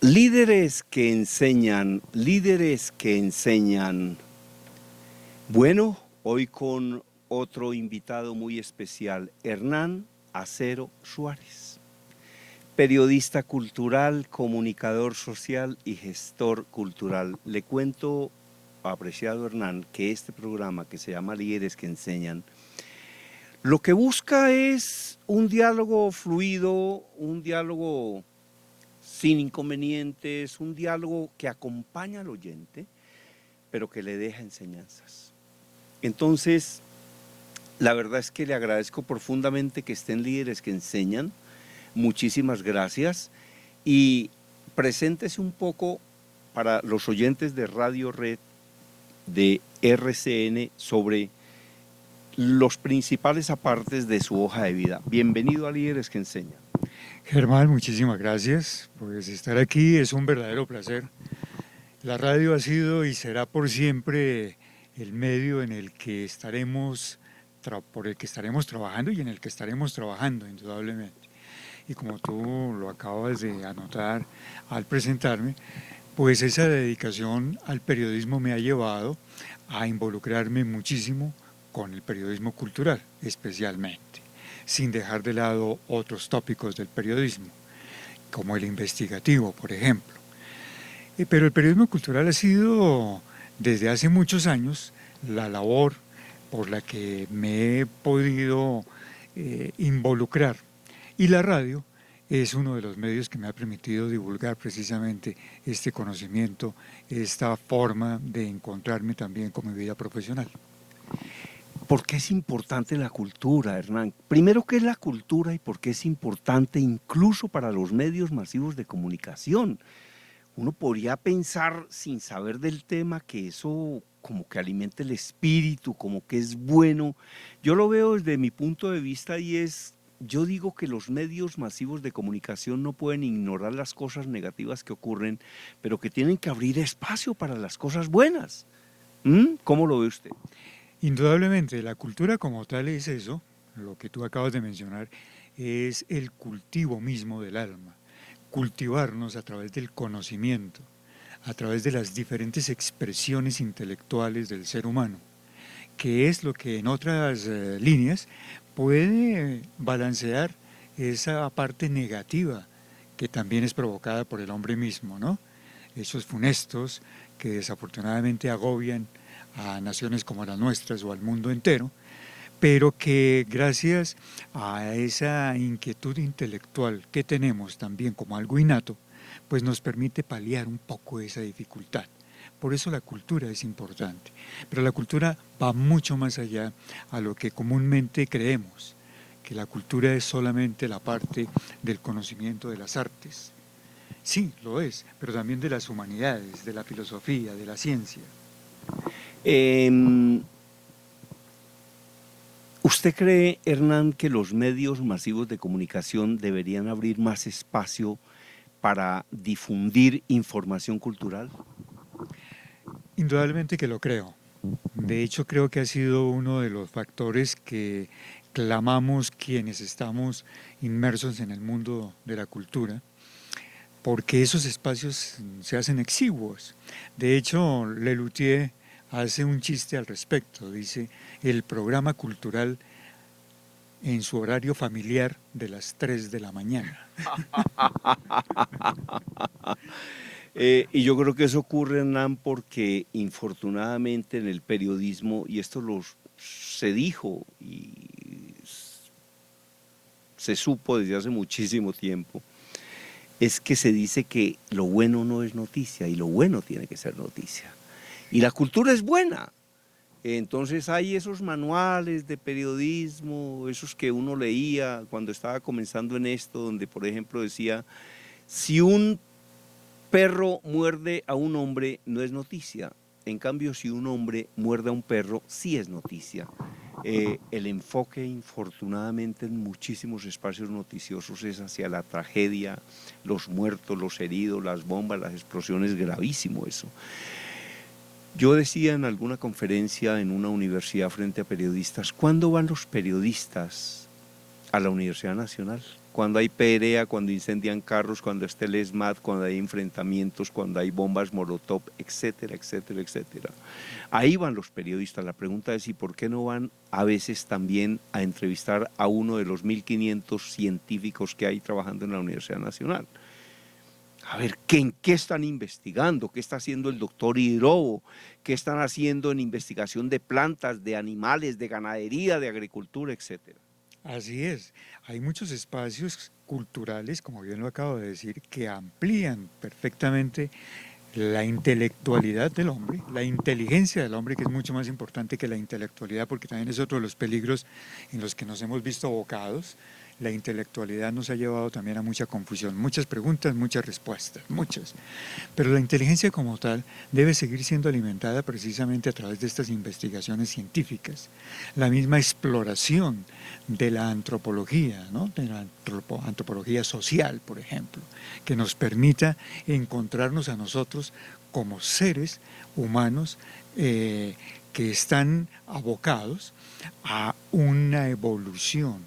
Líderes que enseñan, líderes que enseñan. Bueno, hoy con otro invitado muy especial, Hernán Acero Suárez, periodista cultural, comunicador social y gestor cultural. Le cuento, apreciado Hernán, que este programa que se llama Líderes que enseñan, lo que busca es un diálogo fluido, un diálogo sin inconvenientes, un diálogo que acompaña al oyente, pero que le deja enseñanzas. Entonces, la verdad es que le agradezco profundamente que estén Líderes que enseñan. Muchísimas gracias. Y preséntese un poco para los oyentes de Radio Red, de RCN, sobre los principales apartes de su hoja de vida. Bienvenido a Líderes que enseñan. Germán, muchísimas gracias. Pues estar aquí es un verdadero placer. La radio ha sido y será por siempre el medio en el que por el que estaremos trabajando y en el que estaremos trabajando, indudablemente. Y como tú lo acabas de anotar al presentarme, pues esa dedicación al periodismo me ha llevado a involucrarme muchísimo con el periodismo cultural, especialmente, sin dejar de lado otros tópicos del periodismo, como el investigativo, por ejemplo. Pero el periodismo cultural ha sido, desde hace muchos años, la labor por la que me he podido involucrar. Y la radio es uno de los medios que me ha permitido divulgar precisamente este conocimiento, esta forma de encontrarme también con mi vida profesional. ¿Por qué es importante la cultura, Hernán? Primero, ¿qué es la cultura y por qué es importante incluso para los medios masivos de comunicación? Uno podría pensar, sin saber del tema, que eso como que alimenta el espíritu, como que es bueno. Yo lo veo desde mi punto de vista y yo digo que los medios masivos de comunicación no pueden ignorar las cosas negativas que ocurren, pero que tienen que abrir espacio para las cosas buenas. ¿Cómo lo ve usted? Indudablemente, la cultura como tal es eso, lo que tú acabas de mencionar, es el cultivo mismo del alma, cultivarnos a través del conocimiento, a través de las diferentes expresiones intelectuales del ser humano, que es lo que en otras líneas puede balancear esa parte negativa que también es provocada por el hombre mismo, ¿no? Esos funestos que desafortunadamente agobian a naciones como las nuestras o al mundo entero, pero que gracias a esa inquietud intelectual que tenemos también como algo innato, pues nos permite paliar un poco esa dificultad. Por eso la cultura es importante, pero la cultura va mucho más allá a lo que comúnmente creemos, que la cultura es solamente la parte del conocimiento de las artes. Sí, lo es, pero también de las humanidades, de la filosofía, de la ciencia. ¿Usted cree, Hernán, que los medios masivos de comunicación deberían abrir más espacio para difundir información cultural? Indudablemente que lo creo. De hecho, creo que ha sido uno de los factores que clamamos quienes estamos inmersos en el mundo de la cultura, porque esos espacios se hacen exiguos. De hecho, Lelutier hace un chiste al respecto, dice, el programa cultural en su horario familiar de las 3 de la mañana. Y yo creo que eso ocurre, Hernán, porque infortunadamente en el periodismo, y esto se dijo y se supo desde hace muchísimo tiempo, es que se dice que lo bueno no es noticia y lo bueno tiene que ser noticia. Y la cultura es buena. Entonces hay esos manuales de periodismo, esos que uno leía cuando estaba comenzando en esto, donde por ejemplo decía, si un perro muerde a un hombre no es noticia, en cambio si un hombre muerde a un perro sí es noticia. El enfoque infortunadamente en muchísimos espacios noticiosos es hacia la tragedia, los muertos, los heridos, las bombas, las explosiones, gravísimo eso. Yo decía en alguna conferencia en una universidad frente a periodistas, ¿cuándo van los periodistas a la Universidad Nacional? Cuando hay pelea, cuando incendian carros, cuando está el ESMAD, cuando hay enfrentamientos, cuando hay bombas Molotov, etcétera, etcétera, etcétera. Ahí van los periodistas. La pregunta es, ¿y por qué no van a veces también a entrevistar a uno de los 1.500 científicos que hay trabajando en la Universidad Nacional? A ver, ¿en qué están investigando? ¿Qué está haciendo el doctor Hidrobo? ¿Qué están haciendo en investigación de plantas, de animales, de ganadería, de agricultura, etcétera? Así es, hay muchos espacios culturales, como bien lo acabo de decir, que amplían perfectamente la intelectualidad del hombre, la inteligencia del hombre, que es mucho más importante que la intelectualidad, porque también es otro de los peligros en los que nos hemos visto abocados. La intelectualidad nos ha llevado también a mucha confusión, muchas preguntas, muchas respuestas, muchas. Pero la inteligencia como tal debe seguir siendo alimentada precisamente a través de estas investigaciones científicas. La misma exploración de la antropología, ¿no? De la antropología social, por ejemplo, que nos permita encontrarnos a nosotros como seres humanos que están abocados a una evolución,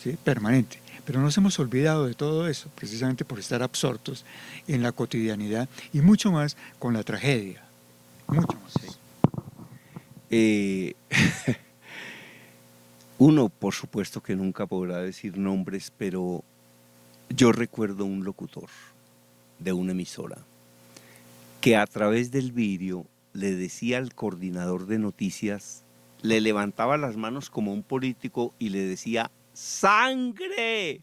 ¿sí?, permanente. Pero nos hemos olvidado de todo eso, precisamente por estar absortos en la cotidianidad y mucho más con la tragedia, mucho más. Sí. Uno, por supuesto que nunca podrá decir nombres, pero yo recuerdo un locutor de una emisora que a través del vídeo le decía al coordinador de noticias, le levantaba las manos como un político y le decía, ¡sangre!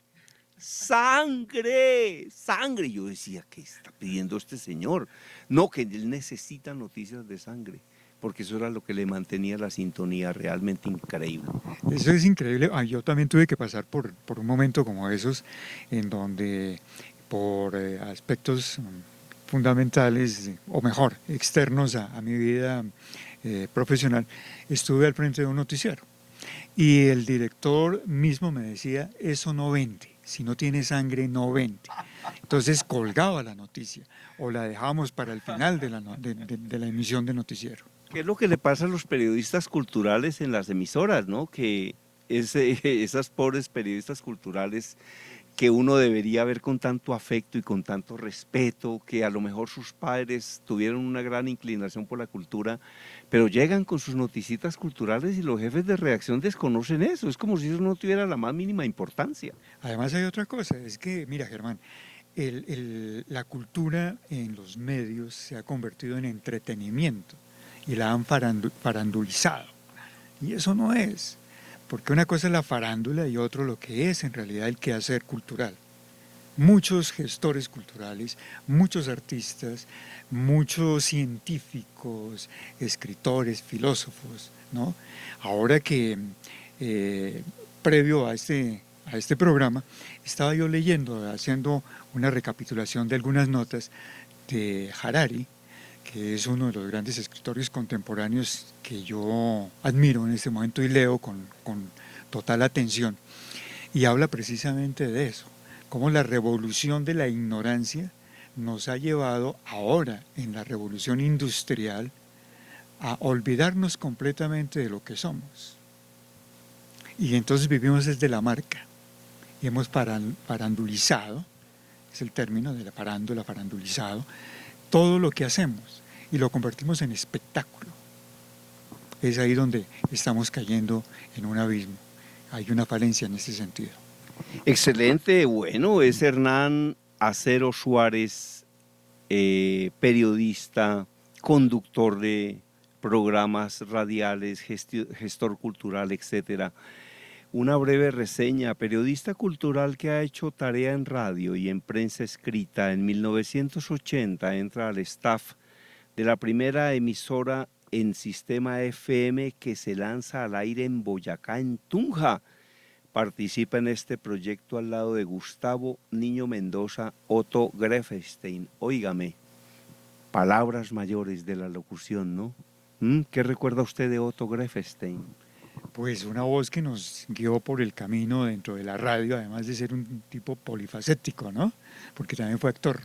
¡Sangre! ¡Sangre! Yo decía, ¿qué está pidiendo este señor? No, que él necesita noticias de sangre, porque eso era lo que le mantenía la sintonía, realmente increíble. Eso es increíble. Yo también tuve que pasar por un momento como esos, en donde por aspectos fundamentales, o mejor, externos a mi vida profesional, estuve al frente de un noticiero. Y el director mismo me decía, eso no vende, si no tiene sangre no vende. Entonces colgaba la noticia o la dejábamos para el final de la emisión de noticiero. ¿Qué es lo que le pasa a los periodistas culturales en las emisoras, no? Que esas pobres periodistas culturales que uno debería ver con tanto afecto y con tanto respeto, que a lo mejor sus padres tuvieron una gran inclinación por la cultura, pero llegan con sus noticitas culturales y los jefes de redacción desconocen eso. Es como si eso no tuviera la más mínima importancia. Además hay otra cosa, es que, mira Germán, la cultura en los medios se ha convertido en entretenimiento y la han farandulizado. Y eso no es, porque una cosa es la farándula y otro lo que es en realidad el quehacer cultural. Muchos gestores culturales, muchos artistas, muchos científicos, escritores, filósofos, ¿no? Ahora que previo a este programa, estaba yo leyendo, haciendo una recapitulación de algunas notas de Harari, que es uno de los grandes escritores contemporáneos que yo admiro en este momento y leo con total atención. Y habla precisamente de eso, cómo la revolución de la ignorancia nos ha llevado ahora, en la revolución industrial, a olvidarnos completamente de lo que somos. Y entonces vivimos desde la marca y hemos farandulizado, es el término de la farándula, farandulizado, todo lo que hacemos y lo convertimos en espectáculo. Es ahí donde estamos cayendo en un abismo. Hay una falencia en ese sentido. Excelente, bueno, es Hernán Acero Suárez, periodista, conductor de programas radiales, gestor cultural, etcétera. Una breve reseña: periodista cultural que ha hecho tarea en radio y en prensa escrita. En 1980 entra al staff de la primera emisora en sistema FM que se lanza al aire en Boyacá, en Tunja. Participa en este proyecto al lado de Gustavo Niño Mendoza, Otto Grefstein. Óigame, palabras mayores de la locución, ¿no? ¿Qué recuerda usted de Otto Grefstein? Pues una voz que nos guió por el camino dentro de la radio, además de ser un tipo polifacético, ¿no? Porque también fue actor.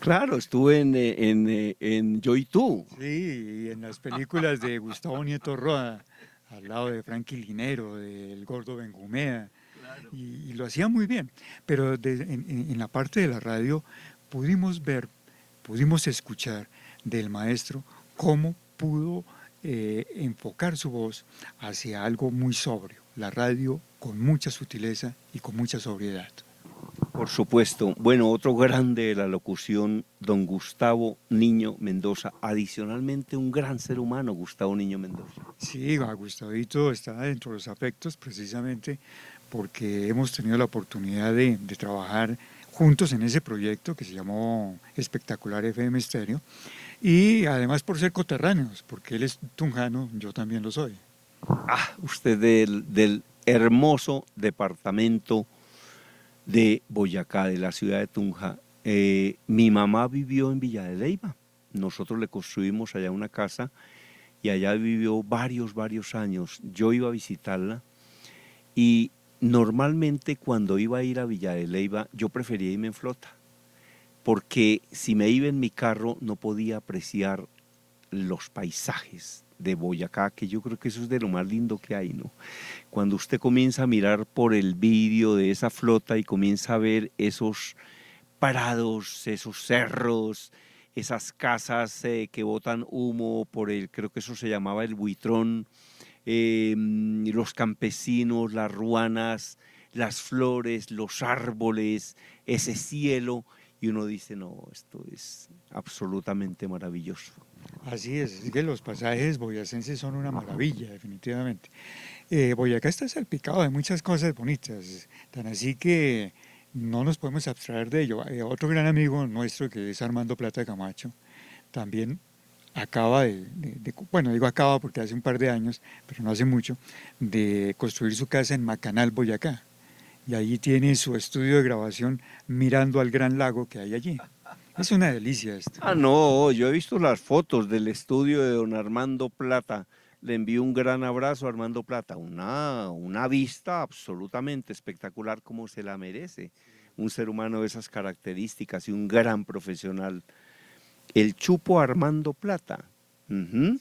Claro, estuve en Yo y Tú. Sí, y en las películas de Gustavo Nieto Roa, al lado de Frankie Linero, del Gordo Benjumea, y lo hacía muy bien. Pero en la parte de la radio pudimos ver, pudimos escuchar del maestro cómo pudo enfocar su voz hacia algo muy sobrio, la radio con mucha sutileza y con mucha sobriedad. Por supuesto. Bueno, otro grande de la locución, don Gustavo Niño Mendoza. Adicionalmente, un gran ser humano, Gustavo Niño Mendoza. Sí, a Gustavito está dentro de los afectos precisamente porque hemos tenido la oportunidad de trabajar juntos en ese proyecto que se llamó Espectacular FM Estéreo y además por ser coterráneos, porque él es tunjano, yo también lo soy. Ah, usted del hermoso departamento de Boyacá, de la ciudad de Tunja. Mi mamá vivió en Villa de Leyva. Nosotros le construimos allá una casa y allá vivió varios años. Yo iba a visitarla y normalmente cuando iba a ir a Villa de Leyva yo prefería irme en flota, porque si me iba en mi carro no podía apreciar los paisajes de Boyacá, que yo creo que eso es de lo más lindo que hay, ¿no? Cuando usted comienza a mirar por el vídeo de esa flota y comienza a ver esos prados, esos cerros, esas casas que botan humo por el, creo que eso se llamaba el buitrón, los campesinos, las ruanas, las flores, los árboles, ese cielo, y uno dice, no, esto es absolutamente maravilloso. Así es que los pasajes boyacenses son una maravilla, definitivamente. Boyacá está salpicado de muchas cosas bonitas, tan así que no nos podemos abstraer de ello. Otro gran amigo nuestro que es Armando Plata Camacho, también acaba bueno, digo acaba porque hace un par de años, pero no hace mucho, de construir su casa en Macanal, Boyacá. Y allí tiene su estudio de grabación mirando al gran lago que hay allí. Es una delicia esto. Ah, no, yo he visto las fotos del estudio de don Armando Plata. Le envío un gran abrazo a Armando Plata. Una vista absolutamente espectacular como se la merece. Un ser humano de esas características y un gran profesional. El Chupo Armando Plata. Ujú.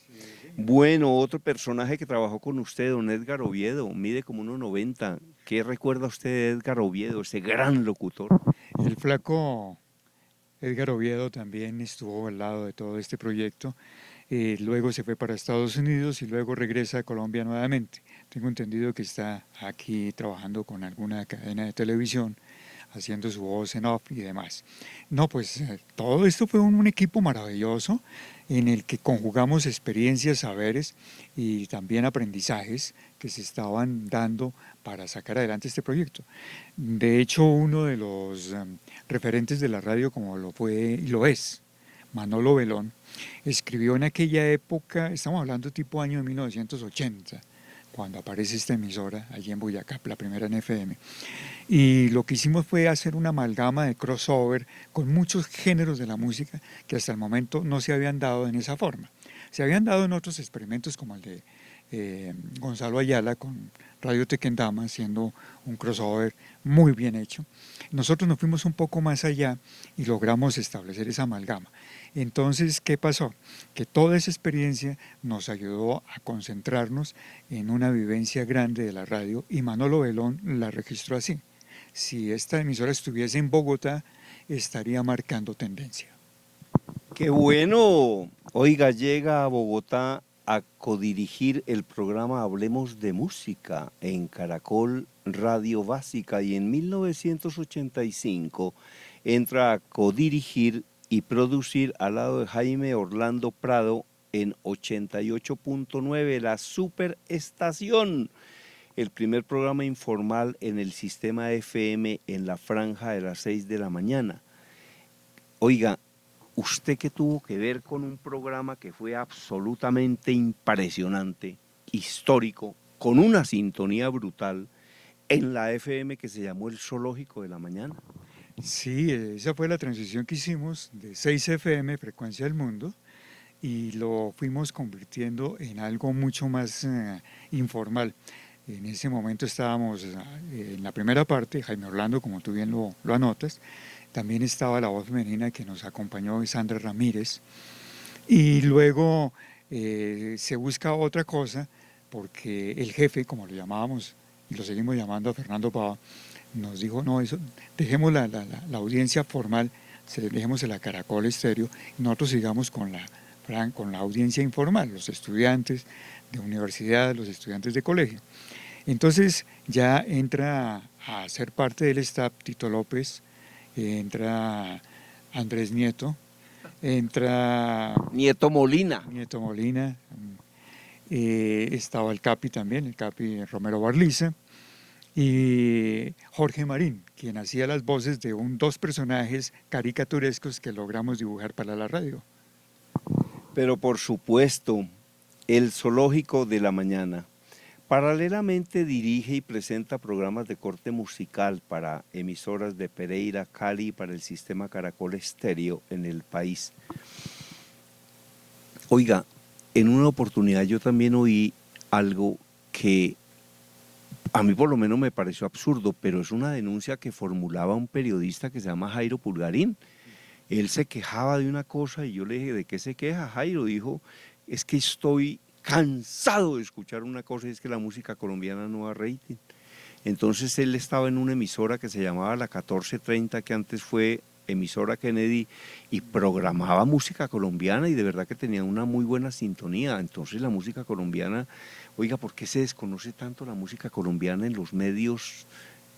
Bueno, otro personaje que trabajó con usted, don Edgar Oviedo, mide como 1,90. ¿Qué recuerda usted de Edgar Oviedo, ese gran locutor? El flaco Edgar Oviedo también estuvo al lado de todo este proyecto. Luego se fue para Estados Unidos y luego regresa a Colombia nuevamente. Tengo entendido que está aquí trabajando con alguna cadena de televisión, haciendo su voz en off y demás. No, pues todo esto fue un equipo maravilloso en el que conjugamos experiencias, saberes y también aprendizajes que se estaban dando para sacar adelante este proyecto. De hecho, uno de los referentes de la radio, como lo fue y lo es, Manolo Belón, escribió en aquella época, estamos hablando tipo año de 1980, cuando aparece esta emisora allí en Boyacá, la primera en FM. Y lo que hicimos fue hacer una amalgama de crossover con muchos géneros de la música que hasta el momento no se habían dado en esa forma. Se habían dado en otros experimentos como el de Gonzalo Ayala con Radio Tequendama, haciendo un crossover muy bien hecho. Nosotros nos fuimos un poco más allá y logramos establecer esa amalgama. Entonces, ¿qué pasó? Que toda esa experiencia nos ayudó a concentrarnos en una vivencia grande de la radio y Manolo Belón la registró así. Si esta emisora estuviese en Bogotá, estaría marcando tendencia. ¡Qué bueno! Oiga, llega a Bogotá a codirigir el programa Hablemos de Música en Caracol Radio Básica y en 1985 entra a codirigir y producir al lado de Jaime Orlando Prado en 88.9 La Superestación, el primer programa informal en el sistema FM en la franja de las 6 de la mañana. Oiga, usted que tuvo que ver con un programa que fue absolutamente impresionante, histórico, con una sintonía brutal, en la FM que se llamó El Zoológico de la Mañana. Sí, esa fue la transición que hicimos de 6 FM, Frecuencia del Mundo, y lo fuimos convirtiendo en algo mucho más informal. En ese momento estábamos en la primera parte, Jaime Orlando, como tú bien lo anotas, también estaba la voz femenina que nos acompañó, Sandra Ramírez, y luego se busca otra cosa, porque el jefe, como lo llamábamos y lo seguimos llamando a Fernando Pava, nos dijo, no, eso, dejemos la audiencia formal, dejémosela a Caracol Estéreo, y nosotros sigamos con la audiencia informal, los estudiantes de universidad, los estudiantes de colegio. Entonces ya entra a ser parte del staff Tito López, entra Andrés Nieto, entra Nieto Molina. Nieto Molina, estaba el Capi también, el Capi Romero Barliza, y Jorge Marín, quien hacía las voces de dos personajes caricaturescos que logramos dibujar para la radio. Pero por supuesto, el Zoológico de la Mañana. Paralelamente dirige y presenta programas de corte musical para emisoras de Pereira, Cali y para el sistema Caracol Estéreo en el país. Oiga, en una oportunidad yo también oí algo que a mí por lo menos me pareció absurdo, pero es una denuncia que formulaba un periodista que se llama Jairo Pulgarín. Él se quejaba de una cosa y yo le dije, ¿de qué se queja, Jairo? Dijo, es que estoy cansado de escuchar una cosa, y es que la música colombiana no da rating. Entonces él estaba en una emisora que se llamaba la 1430, que antes fue emisora Kennedy, y programaba música colombiana y de verdad que tenía una muy buena sintonía. Entonces la música colombiana, oiga, ¿por qué se desconoce tanto la música colombiana en los medios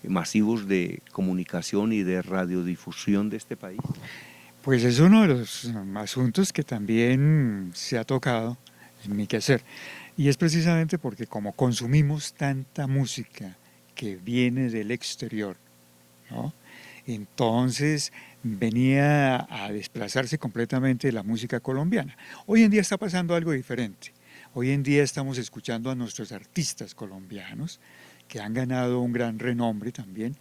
masivos de comunicación y de radiodifusión de este país? Pues es uno de los asuntos que también se ha tocado en mi quehacer, y es precisamente porque como consumimos tanta música que viene del exterior, ¿no? Entonces venía a desplazarse completamente la música colombiana. Hoy en día está pasando algo diferente. Hoy en día estamos escuchando a nuestros artistas colombianos que han ganado un gran renombre también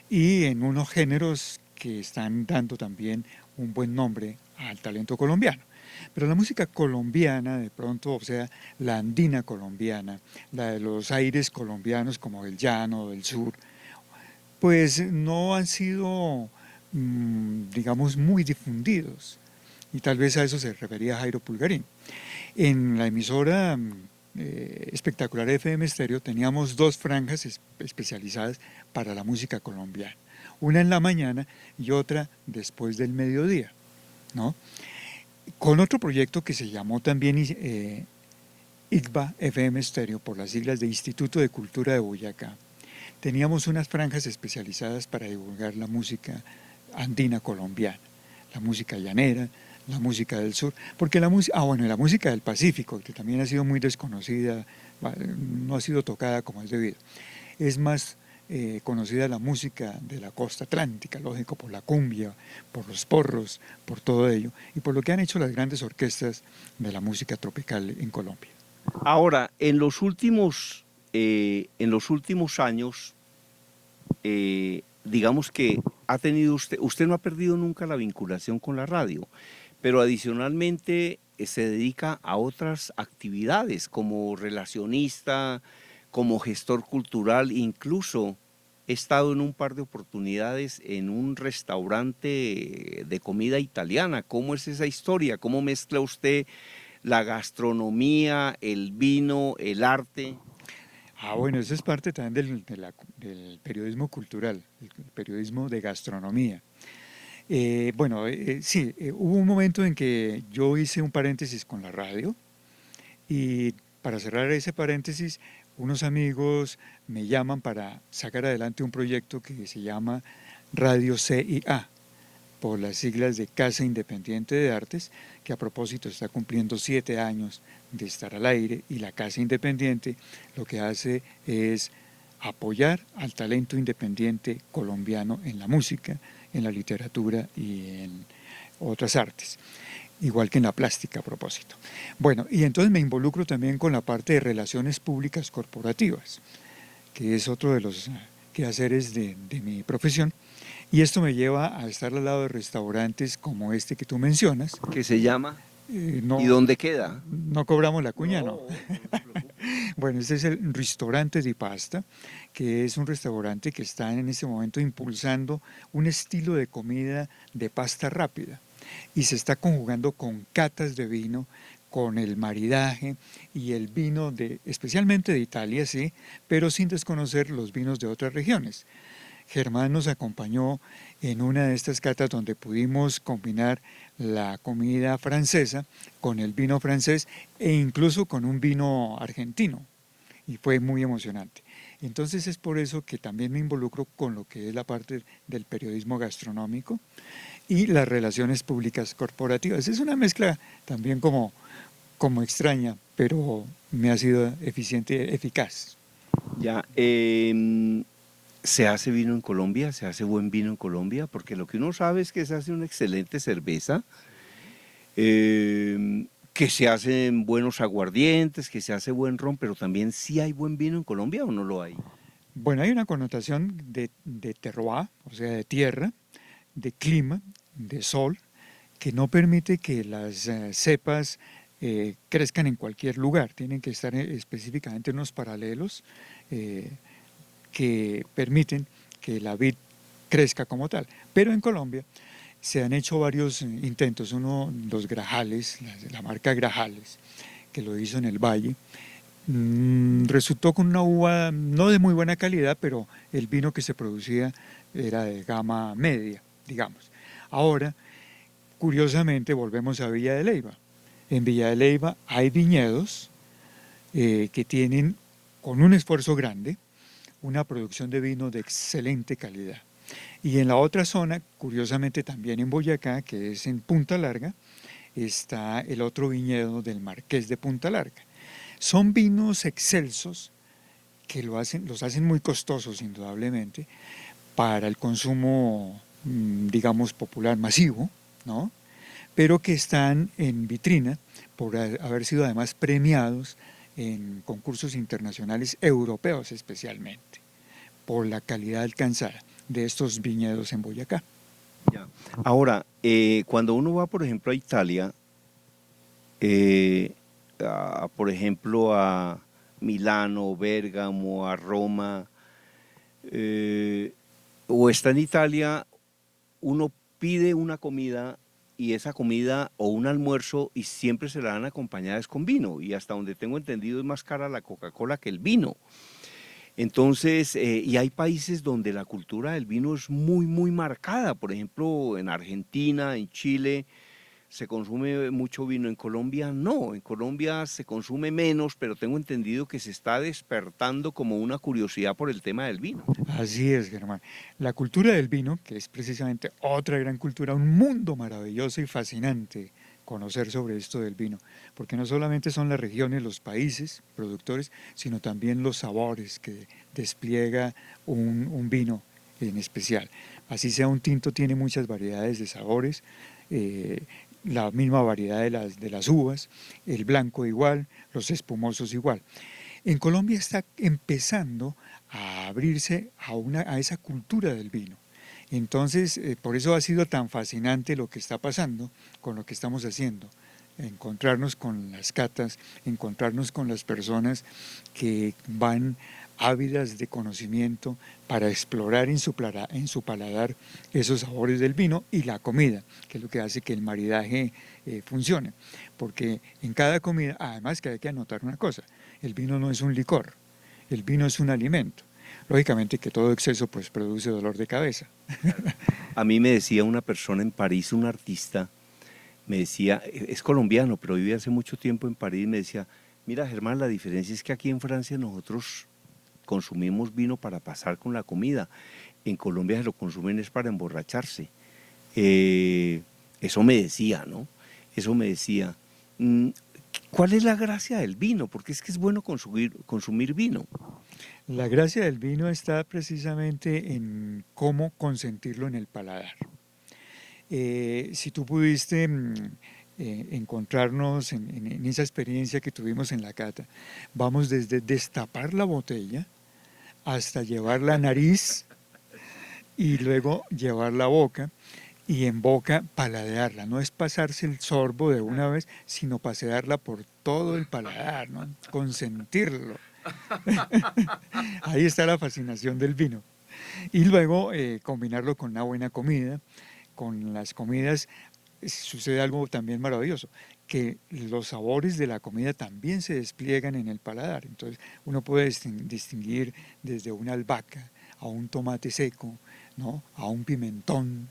y en unos géneros que están dando también un buen nombre al talento colombiano. Pero la música colombiana, de pronto, o sea, la andina colombiana, la de los aires colombianos como del llano, del sur, pues no han sido, digamos, muy difundidos. Y tal vez a eso se refería Jairo Pulgarín. En la emisora Espectacular FM Estéreo teníamos dos franjas especializadas para la música colombiana. Una en la mañana y otra después del mediodía, ¿no? Con otro proyecto que se llamó también ICBA FM Estéreo, por las siglas de Instituto de Cultura de Boyacá. Teníamos unas franjas especializadas para divulgar la música andina colombiana, la música llanera, la música del sur, porque la música del Pacífico, que también ha sido muy desconocida, no ha sido tocada como es debido. Es más conocida la música de la costa atlántica, lógico, por la cumbia, por los porros, por todo ello, y por lo que han hecho las grandes orquestas de la música tropical en Colombia. Ahora, en los últimos años, digamos que ha tenido usted no ha perdido nunca la vinculación con la radio, pero adicionalmente se dedica a otras actividades como relacionista, como gestor cultural, incluso he estado en un par de oportunidades en un restaurante de comida italiana. ¿Cómo es esa historia? ¿Cómo mezcla usted la gastronomía, el vino, el arte? Bueno, eso es parte también del periodismo cultural, el periodismo de gastronomía. Sí, hubo un momento en que yo hice un paréntesis con la radio y para cerrar ese paréntesis, unos amigos me llaman para sacar adelante un proyecto que se llama Radio CIA, por las siglas de Casa Independiente de Artes, que a propósito está cumpliendo 7 años de estar al aire, y la Casa Independiente lo que hace es apoyar al talento independiente colombiano en la música, en la literatura y en otras artes, igual que en la plástica a propósito. Bueno, y entonces me involucro también con la parte de relaciones públicas corporativas, que es otro de los quehaceres de mi profesión, y esto me lleva a estar al lado de restaurantes como este que tú mencionas. ¿Qué se llama? No, ¿Y dónde queda? No cobramos la cuña, ¿no? Bueno, este es el Ristorante di Pasta, que es un restaurante que está en este momento impulsando un estilo de comida de pasta rápida y se está conjugando con catas de vino, con el maridaje y el vino especialmente de Italia, sí, pero sin desconocer los vinos de otras regiones. Germán nos acompañó en una de estas catas donde pudimos combinar la comida francesa con el vino francés e incluso con un vino argentino, y fue muy emocionante. Entonces es por eso que también me involucro con lo que es la parte del periodismo gastronómico y las relaciones públicas corporativas. Es una mezcla también como extraña, pero me ha sido eficiente, eficaz. Ya, ¿se hace vino en Colombia? ¿Se hace buen vino en Colombia? Porque lo que uno sabe es que se hace una excelente cerveza, que se hacen buenos aguardientes, que se hace buen ron, pero también sí hay buen vino en Colombia o no lo hay. Bueno, hay una connotación de terroir, o sea, de tierra, de clima, de sol, que no permite que las cepas crezcan en cualquier lugar. Tienen que estar específicamente en unos paralelos que permiten que la vid crezca como tal. Pero en Colombia se han hecho varios intentos. Uno, los Grajales, la marca Grajales, que lo hizo en el Valle, resultó con una uva no de muy buena calidad, pero el vino que se producía era de gama media, digamos. Ahora, curiosamente, volvemos a Villa de Leyva. En Villa de Leyva hay viñedos que tienen, con un esfuerzo grande, una producción de vino de excelente calidad. Y en la otra zona, curiosamente también en Boyacá, que es en Punta Larga, está el otro viñedo del Marqués de Punta Larga. Son vinos excelsos que los hacen muy costosos, indudablemente, para el consumo, digamos, popular masivo, ¿no? Pero que están en vitrina por haber sido además premiados en concursos internacionales europeos especialmente, por la calidad alcanzada de estos viñedos en Boyacá. Ya. Ahora, cuando uno va, por ejemplo, a Italia, por ejemplo, a Milano, Bérgamo, a Roma, o está en Italia, uno pide una comida y esa comida o un almuerzo y siempre se la dan acompañadas con vino, y hasta donde tengo entendido es más cara la Coca-Cola que el vino. Entonces, y hay países donde la cultura del vino es muy, muy marcada. Por ejemplo, en Argentina, en Chile, se consume mucho vino. En Colombia no, en Colombia se consume menos, pero tengo entendido que se está despertando como una curiosidad por el tema del vino. Así es, Germán. La cultura del vino, que es precisamente otra gran cultura, un mundo maravilloso y fascinante conocer sobre esto del vino, porque no solamente son las regiones, los países productores, sino también los sabores que despliega un vino en especial. Así sea un tinto, tiene muchas variedades de sabores, la misma variedad de las uvas, el blanco igual, los espumosos igual. En Colombia está empezando a abrirse a esa cultura del vino. Entonces, por eso ha sido tan fascinante lo que está pasando con lo que estamos haciendo. Encontrarnos con las catas, encontrarnos con las personas que van ávidas de conocimiento para explorar en su paladar esos sabores del vino y la comida, que es lo que hace que el maridaje funcione. Porque en cada comida, además que hay que anotar una cosa, el vino no es un licor, el vino es un alimento. Lógicamente que todo exceso pues produce dolor de cabeza. A mí me decía una persona en París, un artista, me decía, es colombiano, pero vive hace mucho tiempo en París, me decía, mira Germán, la diferencia es que aquí en Francia nosotros consumimos vino para pasar con la comida, en Colombia se lo consumen es para emborracharse. Eso me decía, ¿no? Eso me decía. ¿Cuál es la gracia del vino? Porque es que es bueno consumir vino. La gracia del vino está precisamente en cómo consentirlo en el paladar. Si tú pudiste encontrarnos en esa experiencia que tuvimos en la cata, vamos desde destapar la botella hasta llevar la nariz y luego llevar la boca, y en boca paladearla. No es pasarse el sorbo de una vez, sino pasearla por todo el paladar, ¿no? Consentirlo. Ahí está la fascinación del vino. Y luego combinarlo con una buena comida, con las comidas sucede algo también maravilloso, que los sabores de la comida también se despliegan en el paladar. Entonces uno puede distinguir desde una albahaca a un tomate seco, ¿no? A un pimentón,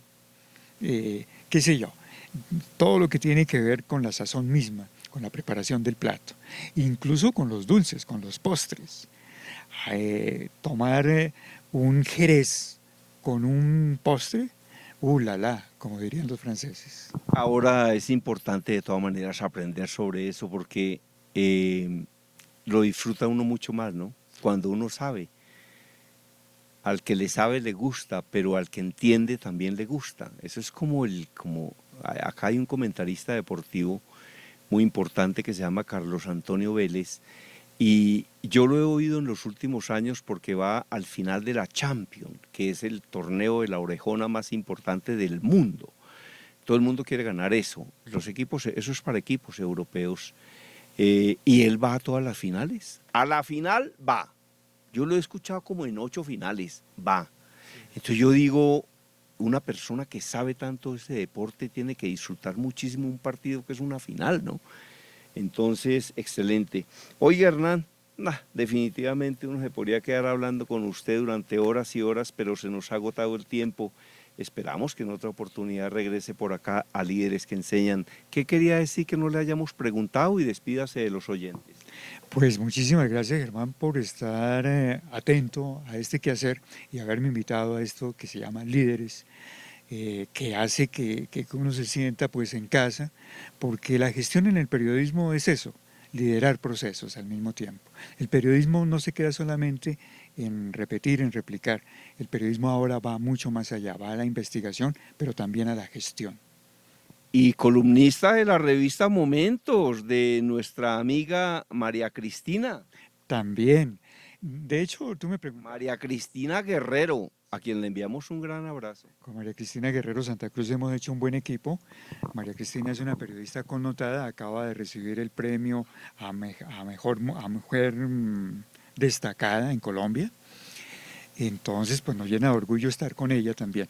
qué sé yo, todo lo que tiene que ver con la sazón misma, con la preparación del plato, incluso con los dulces, con los postres. Tomar un jerez con un postre, la la, como dirían los franceses. Ahora es importante de todas maneras aprender sobre eso porque lo disfruta uno mucho más, ¿no? Cuando uno sabe. Al que le sabe le gusta, pero al que entiende también le gusta. Eso es acá hay un comentarista deportivo muy importante que se llama Carlos Antonio Vélez, y yo lo he oído en los últimos años porque va al final de la Champions, que es el torneo de la orejona más importante del mundo. Todo el mundo quiere ganar eso. Los equipos, eso es para equipos europeos. Y él va a todas las finales. A la final va. Yo lo he escuchado como en 8 finales, va. Entonces yo digo, una persona que sabe tanto de ese deporte tiene que disfrutar muchísimo un partido que es una final, ¿no? Entonces, excelente. Oiga, Hernán, definitivamente uno se podría quedar hablando con usted durante horas y horas, pero se nos ha agotado el tiempo. Esperamos que en otra oportunidad regrese por acá a Líderes que Enseñan. ¿Qué quería decir que no le hayamos preguntado? Y despídase de los oyentes. Pues muchísimas gracias, Germán, por estar atento a este quehacer y haberme invitado a esto que se llama Líderes, que hace que uno se sienta pues en casa, porque la gestión en el periodismo es eso, liderar procesos al mismo tiempo. El periodismo no se queda solamente en repetir, en replicar. El periodismo ahora va mucho más allá, va a la investigación, pero también a la gestión. Y columnista de la revista Momentos, de nuestra amiga María Cristina. También. De hecho, tú me preguntas. María Cristina Guerrero, a quien le enviamos un gran abrazo. Con María Cristina Guerrero Santa Cruz hemos hecho un buen equipo. María Cristina es una periodista connotada, acaba de recibir el premio a mujer destacada en Colombia. Entonces, pues nos llena de orgullo estar con ella también.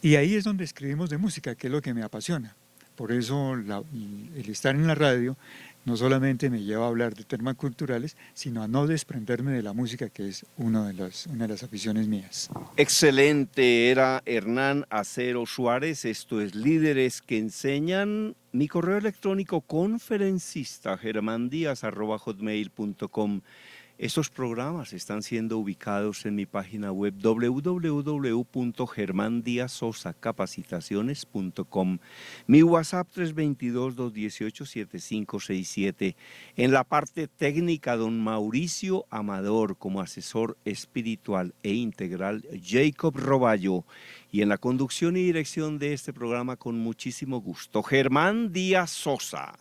Y ahí es donde escribimos de música, que es lo que me apasiona. Por eso el estar en la radio no solamente me lleva a hablar de temas culturales, sino a no desprenderme de la música, que es una de las aficiones mías. Excelente, era Hernán Acero Suárez. Esto es Líderes que Enseñan. Mi correo electrónico conferencista@hotmail.com. Estos programas están siendo ubicados en mi página web www.germandiazosacapacitaciones.com. Mi WhatsApp 322-218-7567. En la parte técnica, don Mauricio Amador, como asesor espiritual e integral, Jacob Roballo. Y en la conducción y dirección de este programa, con muchísimo gusto, Germán Díaz Sosa.